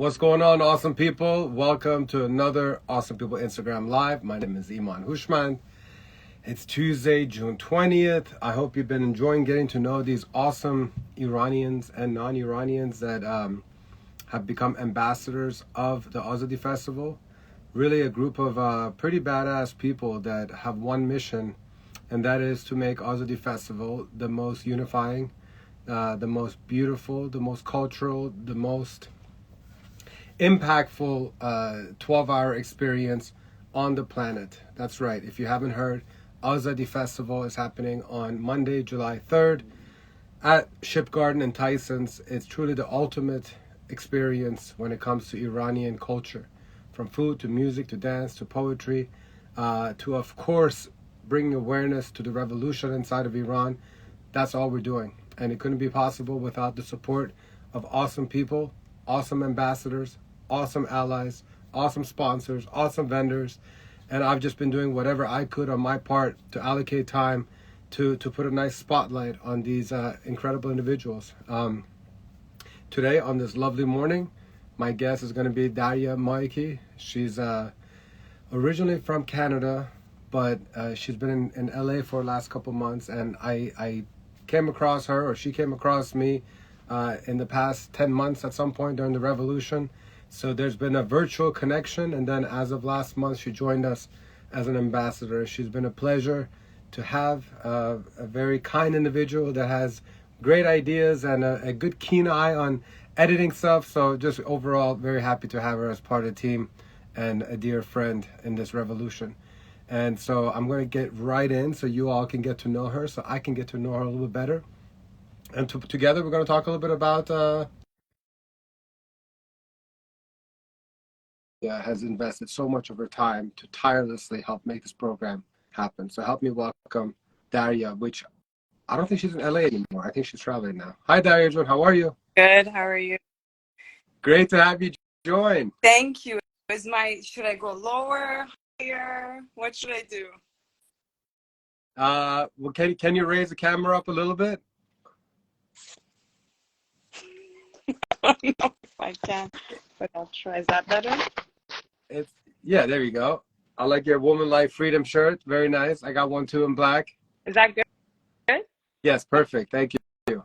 What's going on, awesome people? Welcome to another Awesome People Instagram Live. My name is Iman Hushman. It's Tuesday, June 20th. I hope you've been enjoying getting to know these awesome Iranians and non-Iranians that have become ambassadors of the Azadi Festival. Really a group of pretty badass people that have one mission, and that is to make Azadi Festival the most unifying, the most beautiful, the most cultural, the most impactful 12-hour experience on the planet. That's right. If you haven't heard, Azadi Festival is happening on Monday, July 3rd at Shipgarten in Tysons. It's truly the ultimate experience when it comes to Iranian culture, from food to music to dance to poetry, to, of course, bringing awareness to the revolution inside of Iran. That's all we're doing. And it couldn't be possible without the support of awesome people, awesome ambassadors, awesome allies, awesome sponsors, awesome vendors. And I've just been doing whatever I could on my part to allocate time to put a nice spotlight on these incredible individuals. Today, on this lovely morning, my guest is going to be Darya Maeki. She's originally from Canada, but she's been in LA for the last couple months, and I came across her, or she came across me in the past 10 months at some point during the revolution. So there's been a virtual connection, and then as of last month, she joined us as an ambassador. She's been a pleasure to have, a very kind individual that has great ideas and a good keen eye on editing stuff. So just overall, very happy to have her as part of the team and a dear friend in this revolution. And so I'm going to get right in so you all can get to know her, so I can get to know her a little bit better. And together we're going to talk a little bit about has invested so much of her time to tirelessly help make this program happen. So help me welcome Darya, which I don't think she's in LA anymore. I think she's traveling now. Hi, Darya. How are you? Good. How are you? Great to have you join. Thank you. Should I go lower, higher? What should I do? Well, can you raise the camera up a little bit? I don't know if I can, but I'll try. Is that better? Yeah, there you go. I like your Woman Life Freedom shirt. Very nice. I got one too in black. Is that good? Good? Yes, perfect. Thank you.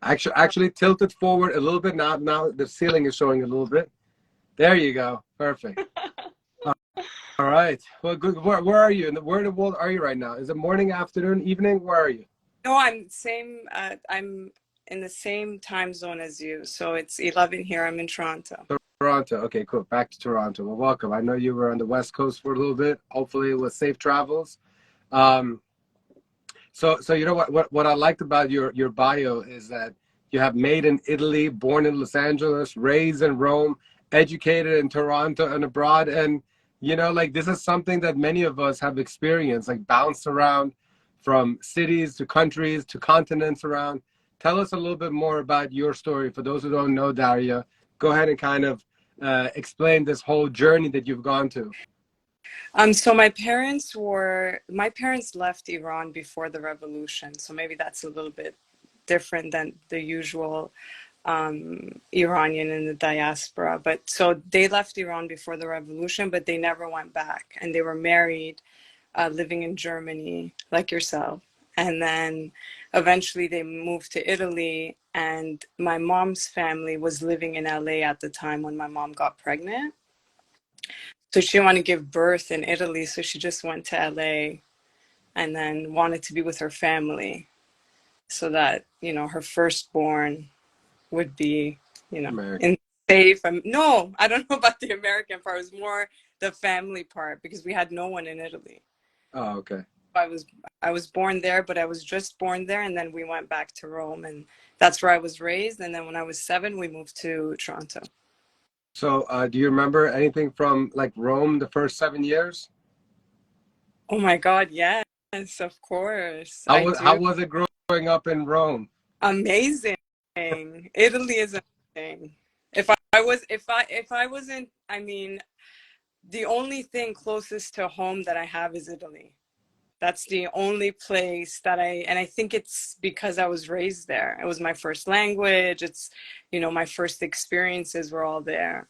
Actually tilted forward a little bit. Now the ceiling is showing a little bit. There you go. Perfect. All right. Well, good. Where are you? Where in the world are you right now? Is it morning, afternoon, evening? Where are you? No, I'm in the same time zone as you. So it's 11 here. I'm in Toronto. Toronto. Okay, cool. Back to Toronto. Well, welcome. I know you were on the West Coast for a little bit. Hopefully, it was safe travels. So you know what I liked about your bio is that you have made in Italy, born in Los Angeles, raised in Rome, educated in Toronto and abroad, and like this is something that many of us have experienced, like bounced around from cities to countries to continents around. Tell us a little bit more about your story. For those who don't know, Darya, go ahead and kind of explain this whole journey that you've gone to. So my parents left Iran before the revolution. So maybe that's a little bit different than the usual Iranian in the diaspora. But so they left Iran before the revolution, but they never went back. And they were married, living in Germany, like yourself. And then eventually they moved to Italy, and my mom's family was living in LA at the time when my mom got pregnant. So she wanted to give birth in Italy, so she just went to LA and then wanted to be with her family so that, her firstborn would be, American. in safe. No, I don't know about the American part. It was more the family part because we had no one in Italy. Oh, okay. I was born there, but I was just born there, and then we went back to Rome, and that's where I was raised. And then when I was 7, we moved to Toronto. So do you remember anything from like Rome the first 7 years? Oh my God, yes, of course. How I was do. it growing up in Rome? Amazing. Italy is amazing. If I wasn't, the only thing closest to home that I have is Italy. That's the only place that and I think it's because I was raised there. It was my first language. It's, my first experiences were all there.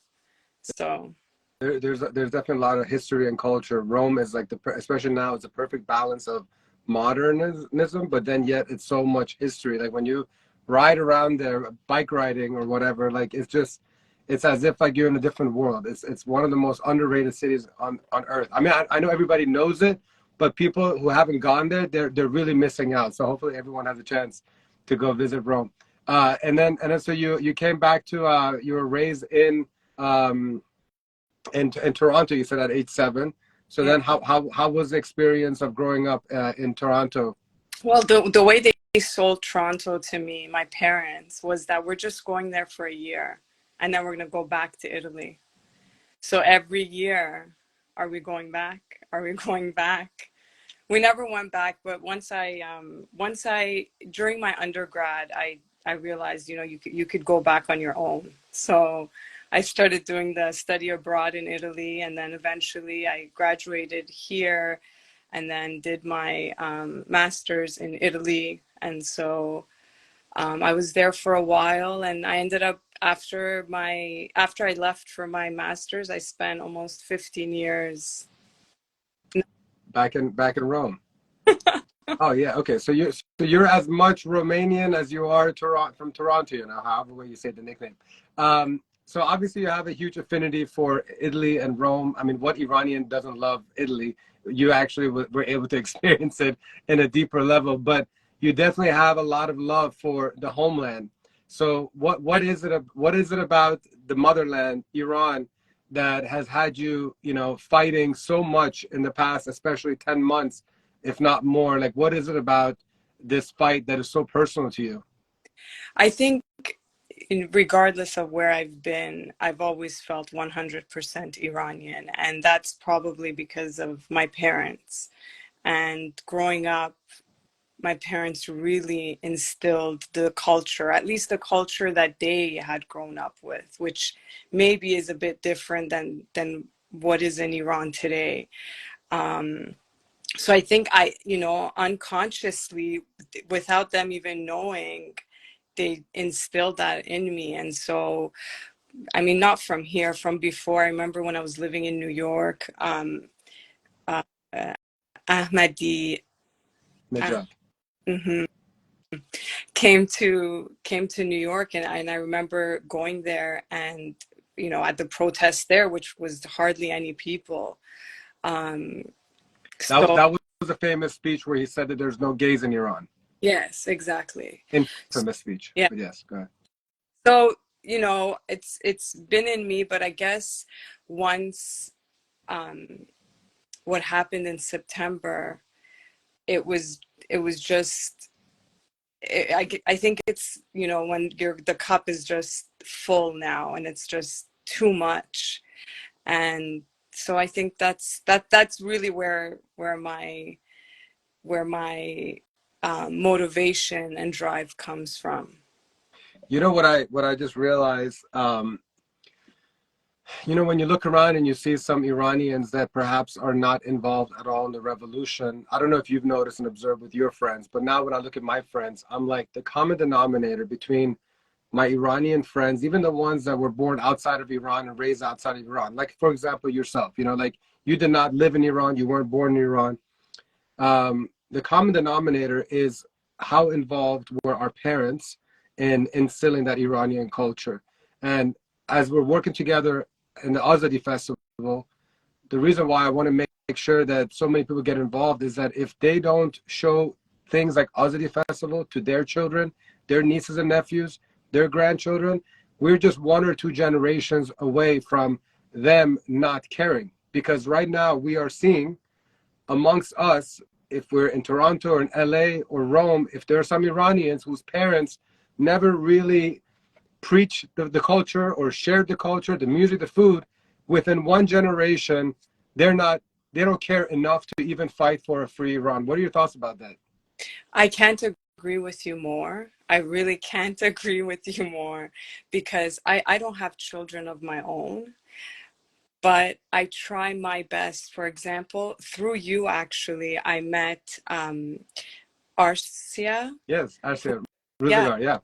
So, There's definitely a lot of history and culture. Rome is like especially now, it's a perfect balance of modernism, but then yet it's so much history. Like when you ride around there, bike riding or whatever, like it's as if like you're in a different world. It's one of the most underrated cities on earth. I mean, I know everybody knows it, but people who haven't gone there, they're really missing out. So hopefully everyone has a chance to go visit Rome. And then so you came back to you were raised um in Toronto, you said at age 7. So yeah. then how was the experience of growing up in Toronto? Well, the way they sold Toronto to me, my parents, was that we're just going there for a year and then we're going to go back to Italy. So every year, are we going back? Are we going back? We never went back, but once I during my undergrad, I realized, you could go back on your own. So I started doing the study abroad in Italy, and then eventually I graduated here, and then did my master's in Italy. And so I was there for a while, and I ended up after I left for my master's, I spent almost 15 years. Back in Rome. Oh yeah, okay. So you're as much Romanian as you are from Toronto, however way you say the nickname. So obviously you have a huge affinity for Italy and Rome. I mean, what Iranian doesn't love Italy? You actually were able to experience it in a deeper level, but you definitely have a lot of love for the homeland. So what is it about the motherland, Iran, that has had you, fighting so much in the past, especially 10 months, if not more? Like, what is it about this fight that is so personal to you? I think regardless of where I've been, I've always felt 100% Iranian. And that's probably because of my parents. And growing up, my parents really instilled the culture, at least the culture that they had grown up with, which maybe is a bit different than what is in Iran today. So I think unconsciously, without them even knowing, they instilled that in me. And so, I mean, not from here, from before. I remember when I was living in New York, uh, Ahmadi uh, Najat. mhm, came to New York, and I remember going there, and at the protest there, which was hardly any people. Um, That so that was a famous speech where he said that there's no gays in Iran. yes, exactly. Infamous speech. Yeah. But yes, go ahead. So, it's been in me, but I guess once um, what happened in September, it was it was just I think it's when the cup is just full now, and it's just too much. And so I think that's really where my motivation and drive comes from. You know what I just realized? When you look around and you see some Iranians that perhaps are not involved at all in the revolution, I don't know if you've noticed and observed with your friends, but now when I look at my friends, I'm like the common denominator between my Iranian friends, even the ones that were born outside of Iran and raised outside of Iran. Like, for example, yourself, like you did not live in Iran, you weren't born in Iran. The common denominator is how involved were our parents in instilling that Iranian culture. And as we're working together in the Azadi Festival, the reason why I want to make sure that so many people get involved is that if they don't show things like Azadi Festival to their children, their nieces and nephews, their grandchildren, we're just 1 or 2 generations away from them not caring. Because right now we are seeing amongst us, if we're in Toronto or in LA or Rome, if there are some Iranians whose parents never really preached the culture or shared the culture, the music, the food, within one generation, they don't care enough to even fight for a free Iran. What are your thoughts about that? I can't agree with you more. I really can't agree with you more, because I don't have children of my own. but I try my best. For example, through you, actually, I met Arcia. Yes, Who, actually, yeah. Ruzigar, yeah.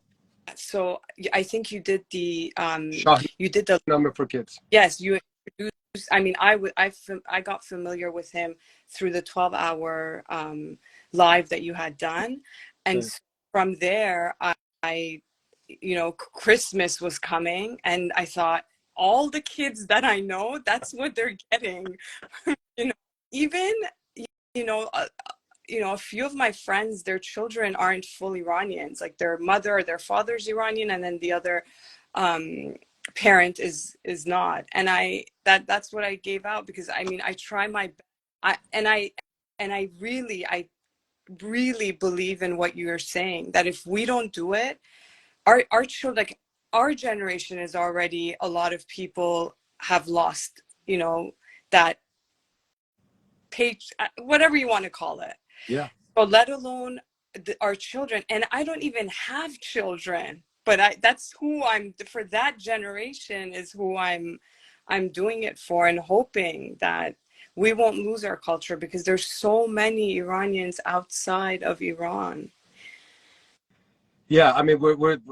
So I think you did the Shahi you did the number for kids. yes, you introduced. I mean, I got familiar with him through the 12-hour live that you had done, and Okay. so from there, I, Christmas was coming, and I thought all the kids that I know, that's what they're getting. you know, even you know. A few of my friends, their children aren't full Iranians. Like their mother or their father's Iranian, and then the other um, parent is not. And that's what I gave out, because I mean I try my I and I and I really believe in what you're saying, that if we don't do it, our children, like our generation, is already, a lot of people have lost, that page, whatever you want to call it. Yeah. But let alone our children. And I don't even have children, but that's who I'm for. That generation is who I'm doing it for, and hoping that we won't lose our culture, because there's so many Iranians outside of Iran. Yeah, I mean,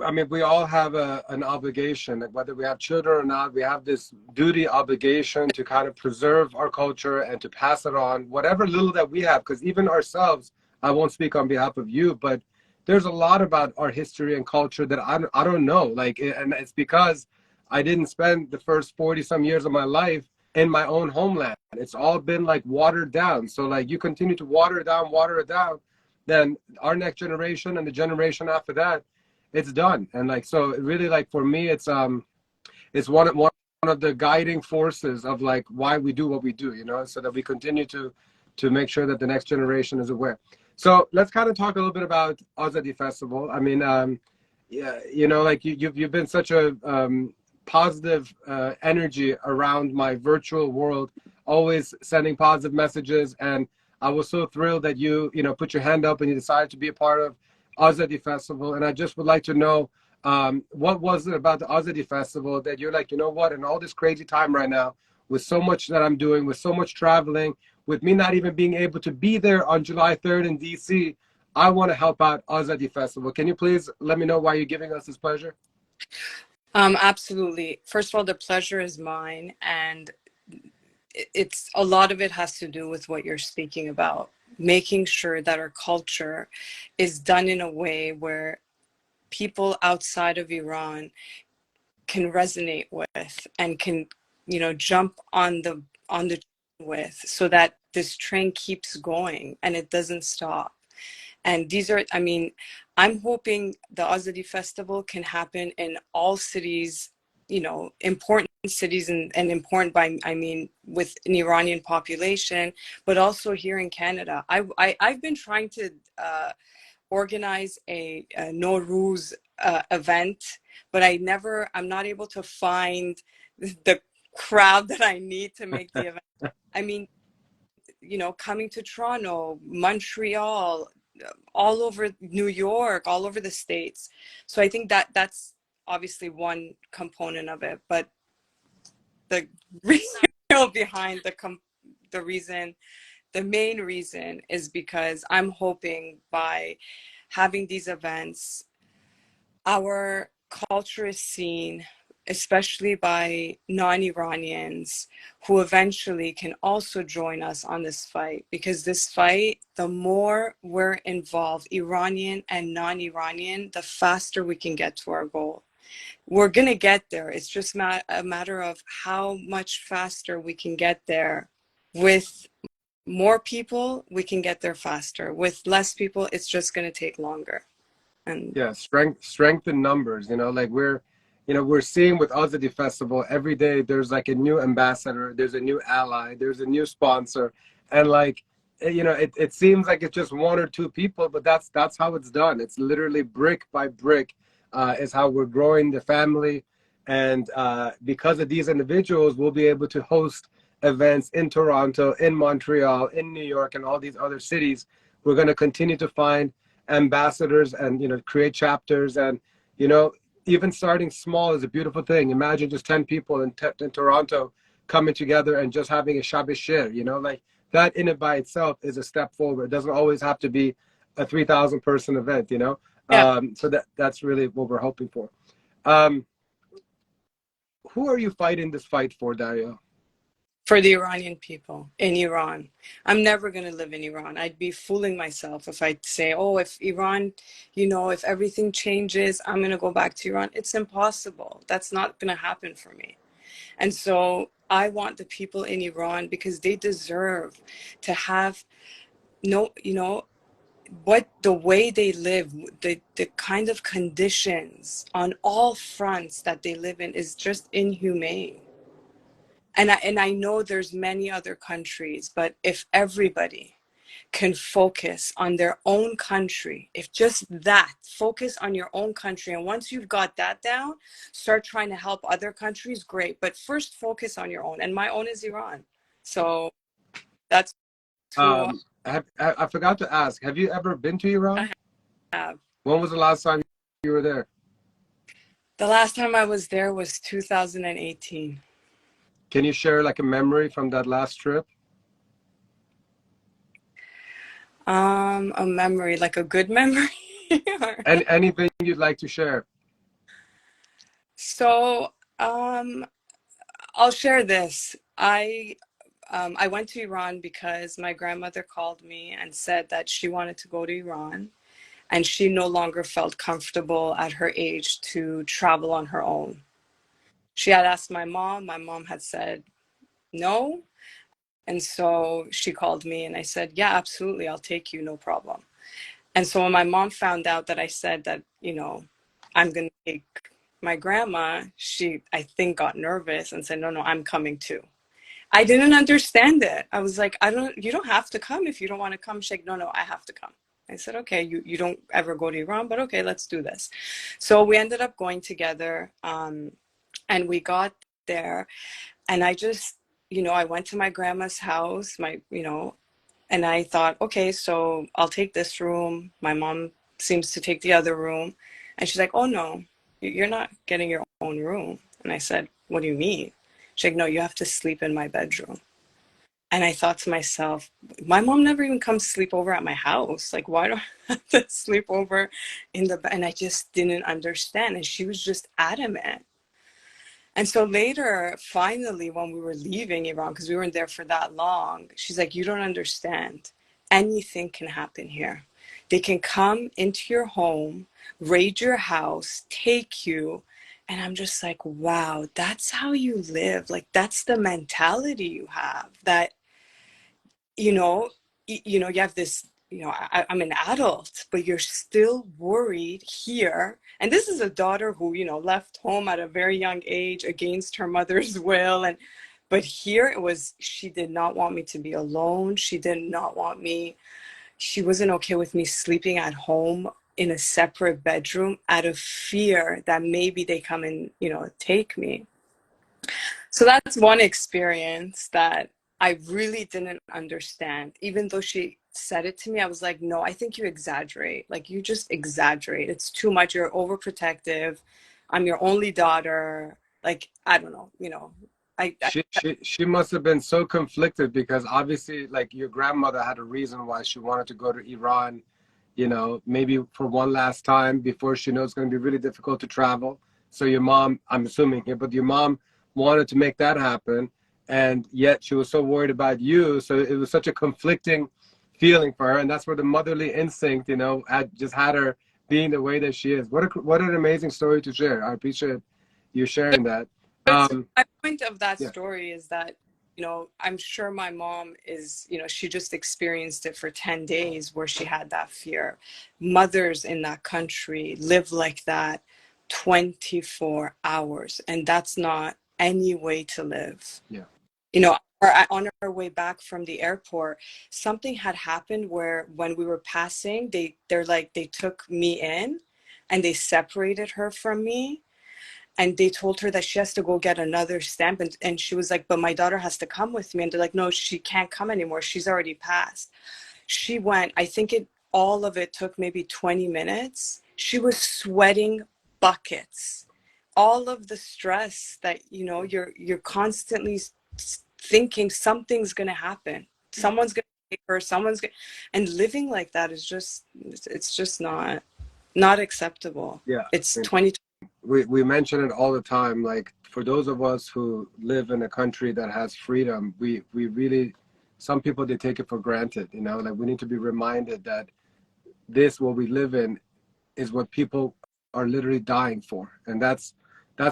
I mean, we all have an obligation, like whether we have children or not, we have this duty obligation to kind of preserve our culture and to pass it on, whatever little that we have. Because even ourselves, I won't speak on behalf of you, but there's a lot about our history and culture that I don't know. Like, and it's because I didn't spend the first 40 some years of my life in my own homeland. It's all been like watered down. So like you continue to water it down, then our next generation and the generation after that, it's done. And like, so really, like for me, it's one of the guiding forces of like why we do what we do, so that we continue to make sure that the next generation is aware. So let's kind of talk a little bit about Azadi Festival. I mean, yeah, like you've been such a positive energy around my virtual world, always sending positive messages. And I was so thrilled that you put your hand up and you decided to be a part of Azadi Festival. And I just would like to know, what was it about the Azadi Festival that you're like, what, in all this crazy time right now, with so much that I'm doing, with so much traveling, with me not even being able to be there on July 3rd in DC, I want to help out Azadi Festival. Can you please let me know why you're giving us this pleasure? Absolutely. First of all, the pleasure is mine, and it's a lot of it has to do with what you're speaking about, making sure that our culture is done in a way where people outside of Iran can resonate with, and can jump on the with, so that this train keeps going and it doesn't stop. And these are, I mean, I'm hoping the Azadi Festival can happen in all cities, important cities, and important by, I mean, with an Iranian population, but also here in Canada. I've been trying to organize a Nowruz event, but I'm not able to find the crowd that I need to make the event. I mean, coming to Toronto, Montreal, all over New York, all over the States. So I think that that's obviously one component of it, but the reason behind the main reason is because I'm hoping by having these events, our culture is seen, especially by non-Iranians, who eventually can also join us on this fight. Because this fight, the more we're involved, Iranian and non-Iranian, the faster we can get to our goal. We're going to get there. It's just a matter of how much faster we can get there. With more people, we can get there faster. With less people, it's just going to take longer. And Yeah, strength in numbers, like we're seeing with Azadi Festival every day there's like a new ambassador, there's a new ally, there's a new sponsor. And like, it seems like it's just one or two people, but that's how it's done. It's literally brick by brick, is how we're growing the family. And because of these individuals, we'll be able to host events in Toronto, in Montreal, in New York, and all these other cities. We're going to continue to find ambassadors and create chapters. And even starting small is a beautiful thing. Imagine just 10 people in Toronto coming together and just having a Shabbos share, like that in and by itself is a step forward. It doesn't always have to be a 3,000 person event. Yeah. So that's really what we're hoping for. Um, who are you fighting this fight for, Dario? For the Iranian people in Iran. I'm never going to live in Iran. I'd be fooling myself if I say, oh, if Iran, if everything changes, I'm going to go back to Iran. It's impossible. That's not going to happen for me. And so I want the people in Iran, because they deserve to have no, what the way they live, the kind of conditions on all fronts that they live in is just inhumane. And I know there's many other countries, but if everybody can focus on their own country, if just that, focus on your own country, and once you've got that down, start trying to help other countries, great. But first focus on your own, and my own is Iran. So that's who I forgot to ask, have you ever been to I Iran? have. When was the last time you were there? The last time I was there was 2018. Can you share like a memory from that last trip? A memory, like a good memory. And anything you'd like to share? So, I'll share this. I went to Iran because my grandmother called me and said that she wanted to go to Iran, and she no longer felt comfortable at her age to travel on her own. She had asked my mom. My mom had said no. And so she called me and I said, yeah, absolutely. I'll take you. No problem. And so when my mom found out that I said that, I'm going to take my grandma, she, I think, got nervous and said, no, no, I'm coming too. I didn't understand it. I was like, you don't have to come if you don't want to come. She's like, no, no, I have to come. I said, okay, you don't ever go to Iran, but okay, let's do this. So we ended up going together, and we got there, and I just, I went to my grandma's house, and I thought, okay, so I'll take this room. My mom seems to take the other room. And she's like, oh no, you're not getting your own room. And I said, what do you mean? She's like, no, you have to sleep in my bedroom. And I thought to myself, my mom never even comes sleep over at my house. Like, why do I have to sleep over in the bed? And I just didn't understand. And she was just adamant. And so later, finally, when we were leaving Iran, because we weren't there for that long, she's like, you don't understand. Anything can happen here. They can come into your home, raid your house, take you. And I'm just like, wow, that's how you live. Like, that's the mentality you have, that you know, you have this, I'm an adult, but you're still worried here. And this is a daughter who, left home at a very young age against her mother's will. But here it was, she did not want me to be alone. She wasn't okay with me sleeping at home in a separate bedroom out of fear that maybe they come and, take me. So that's one experience that I really didn't understand. Even though she said it to me, I was like, no, I think you exaggerate. Like, you just exaggerate. It's too much. You're overprotective. I'm your only daughter. Like, I don't know, I She must have been so conflicted because obviously, like, your grandmother had a reason why she wanted to go to Iran, maybe for one last time before she knows it's going to be really difficult to travel. So your mom, I'm assuming here, but your mom wanted to make that happen, and yet she was so worried about you. So it was such a conflicting feeling for her, and that's where the motherly instinct, had her being the way that she is. What an amazing story to share. I appreciate you sharing that. But Um, my point of that yeah. story is that, I'm sure my mom is, she just experienced it for 10 days where she had that fear. Mothers in that country live like that 24 hours, and that's not any way to live. Yeah. On our way back from the airport, something had happened where when we were passing, they took me in and they separated her from me, and they told her that she has to go get another stamp, and she was like, but my daughter has to come with me, and they're like, no, she can't come anymore, she's already passed. She went, I think all of it took maybe 20 minutes. She was sweating buckets. All of the stress that, you're constantly thinking something's going to happen. Someone's going to take her, and living like that is just, it's just not acceptable. Yeah. It's 2020. We mention it all the time. Like, for those of us who live in a country that has freedom, we really, some people, they take it for granted, you know. Like, we need to be reminded that this, what we live in, is what people are literally dying for, and that's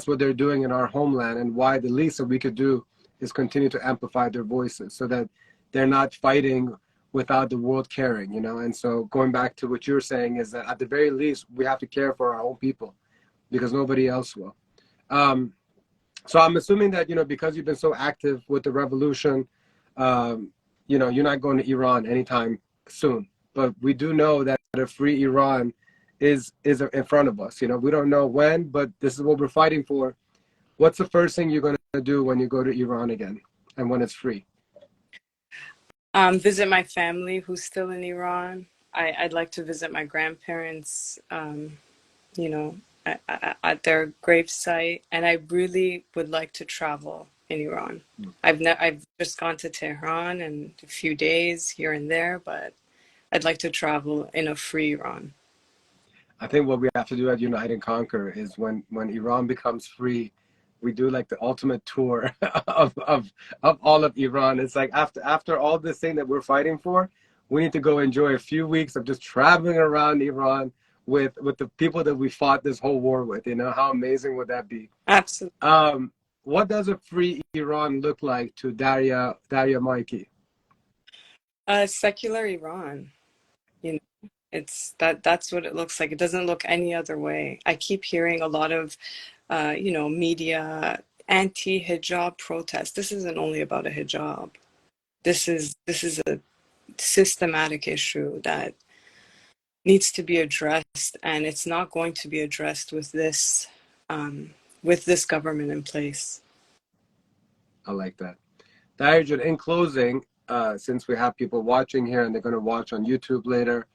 what they're doing in our homeland. And why the least that we could do is continue to amplify their voices, so that they're not fighting without the world caring, you know. And so, going back to what you're saying, is that at the very least we have to care for our own people, because nobody else will. Um, so I'm assuming that, you know, because you've been so active with the revolution, you know, you're not going to Iran anytime soon. But we do know that a free Iran is in front of us. You know, we don't know when, but this is what we're fighting for. What's the first thing you're going to do when you go to Iran again, and when it's free? Visit my family who's still in Iran. I'd like to visit my grandparents, you know, at their gravesite, and I really would like to travel in Iran. I've just gone to Tehran and a few days here and there, but I'd like to travel in a free Iran. I think what we have to do at Unite and Conquer is, when Iran becomes free, we do like the ultimate tour of all of Iran. It's like, after all this thing that we're fighting for, we need to go enjoy a few weeks of just traveling around Iran with the people that we fought this whole war with. You know, how amazing would that be? Absolutely. What does a free Iran look like to Darya Maeki? Secular Iran, you know, that's what it looks like. It doesn't look any other way. I keep hearing a lot of, you know, media anti-hijab protests. This isn't only about a hijab. This is a systematic issue that needs to be addressed, and it's not going to be addressed with this government in place. I like that. Darya, in closing, since we have people watching here and they're going to watch on YouTube later,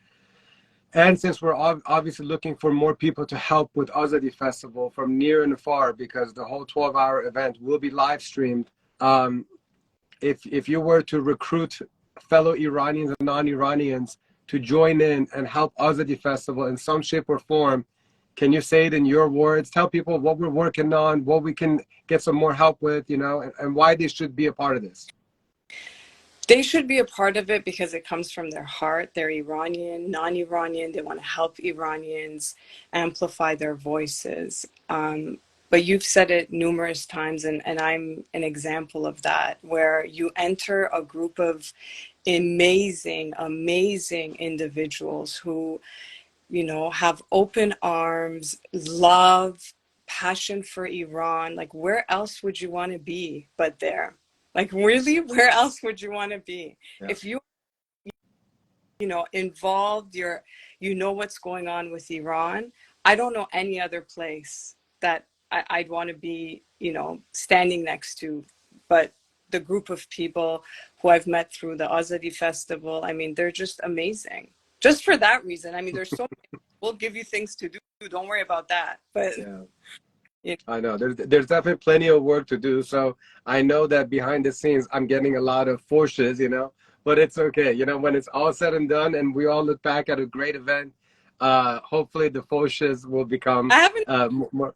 and since we're obviously looking for more people to help with Azadi Festival from near and far, because the whole 12-hour event will be live streamed, if you were to recruit fellow Iranians and non-Iranians to join in and help Azadi Festival in some shape or form, can you say it in your words? Tell people what we're working on, what we can get some more help with, you know, and why they should be a part of this. They should be a part of it because it comes from their heart. They're Iranian, non-Iranian. They want to help Iranians amplify their voices. But you've said it numerous times, and I'm an example of that, where you enter a group of amazing, amazing individuals who, you know, have open arms, love, passion for Iran. Like, where else would you want to be but there? Like, really, where else would you want to be? Yeah. If you know, involved, you know what's going on with Iran. I don't know any other place that I'd want to be, you know, standing next to, but the group of people who I've met through the Azadi Festival, I mean, they're just amazing. Just for that reason. I mean, there's so many, we'll give you things to do. Don't worry about that. But Yeah. you know. I know there's definitely plenty of work to do. So I know that behind the scenes, I'm getting a lot of forces, you know, but it's okay. You know, when it's all said and done and we all look back at a great event, hopefully the forces will become I haven't. more.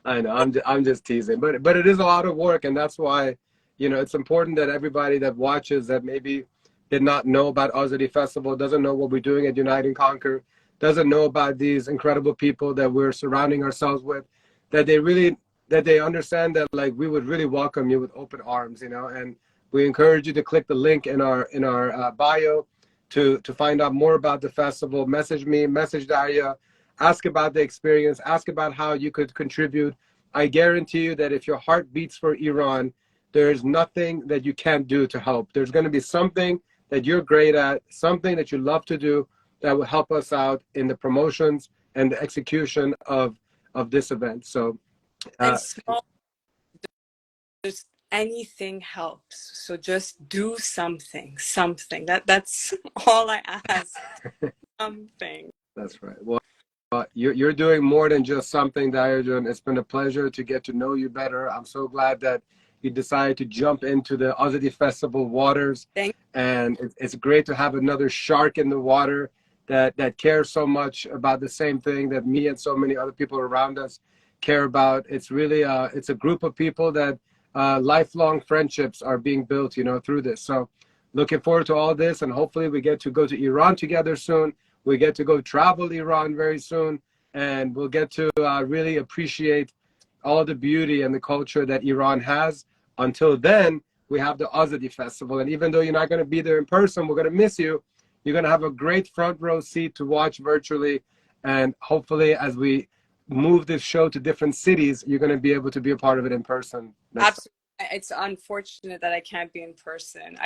I know, I'm just teasing, but it is a lot of work, and that's why, you know, it's important that everybody that watches that maybe did not know about Azadi Festival, doesn't know what we're doing at Unite and Conquer, doesn't know about these incredible people that we're surrounding ourselves with, that they understand that, like, we would really welcome you with open arms, you know. And we encourage you to click the link in our bio to find out more about the festival. Message me, message Darya, ask about the experience, ask about how you could contribute. I guarantee you that if your heart beats for Iran, there's nothing that you can't do to help. There's going to be something that you're great at, something that you love to do, that will help us out in the promotions and the execution of this event. So, And small, just anything helps. So just do something. That's all I ask. Something. that's right. Well, you're doing more than just something, Darya. It's been a pleasure to get to know you better. I'm so glad that you decided to jump into the Azadi Festival waters. Thank And it's great to have another shark in the water that cares so much about the same thing that me and so many other people around us care about. It's really it's a group of people that lifelong friendships are being built, you know, through this. So looking forward to all this, and hopefully we get to go to Iran together soon. We get to go travel Iran very soon, and we'll get to really appreciate all the beauty and the culture that Iran has. Until then, we have the Azadi Festival, and even though you're not going to be there in person, we're going to miss you. You're going to have a great front row seat to watch virtually, and hopefully as we move this show to different cities, you're going to be able to be a part of it in person next Absolutely. It's unfortunate that I can't be in person.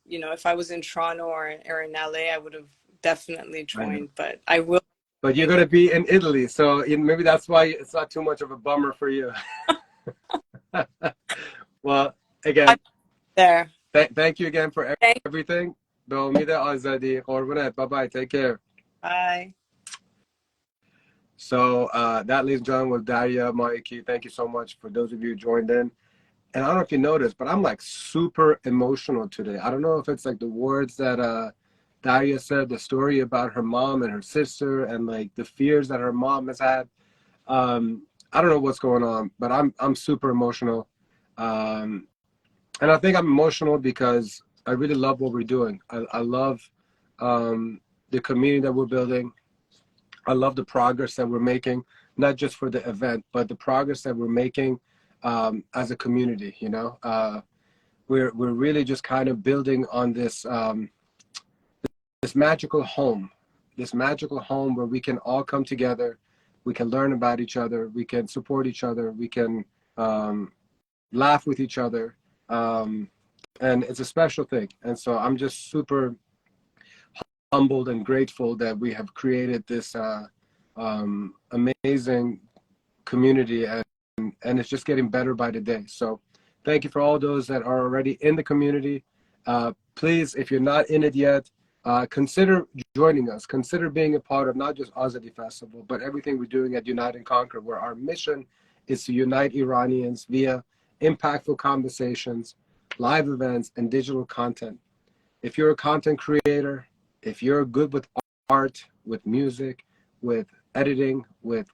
You know, if I was in Toronto or in LA, I would have definitely joined, but I will. But you're going to be in Italy, so maybe that's why it's not too much of a bummer for you. Well, again, there. Thank you again for everything. Bye-bye. Take care. Bye. So that, ladies and gentlemen, was Darya Maeki. Thank you so much for those of you who joined in. And I don't know if you noticed, but I'm like super emotional today. I don't know if it's like the words that Darya said, the story about her mom and her sister, and like the fears that her mom has had. I don't know what's going on, but I'm super emotional. And I think I'm emotional because I really love what we're doing. I love the community that we're building. I love the progress that we're making, not just for the event, but the progress that we're making as a community. You know, we're really just kind of building on this this magical home where we can all come together, we can learn about each other, we can support each other, we can laugh with each other, and it's a special thing. And so I'm just super humbled and grateful that we have created this amazing community, and it's just getting better by the day. So thank you for all those that are already in the community. Please, if you're not in it yet, consider joining us. Consider being a part of not just Azadi Festival, but everything we're doing at Unite and Conquer, where our mission is to unite Iranians via impactful conversations, live events, and digital content. If you're a content creator, if you're good with art, with music, with editing, with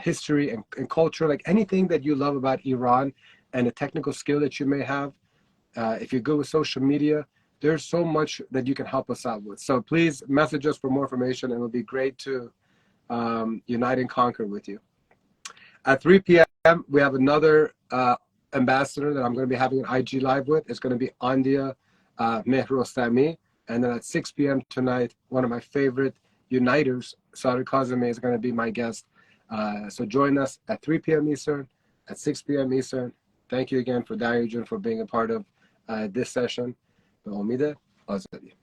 history and culture, like anything that you love about Iran and a technical skill that you may have, if you're good with social media, there's so much that you can help us out with. So please message us for more information, and it'll be great to unite and conquer with you. At 3 p.m., we have another ambassador that I'm going to be having an IG live with. It's going to be Andia Mehrostami. And then at 6 p.m. tonight, one of my favorite uniters, Sadr Kazemi, is going to be my guest. So join us at 3 p.m. Eastern, at 6 p.m. Eastern. Thank you again for Darya for being a part of this session. به امید آزادی.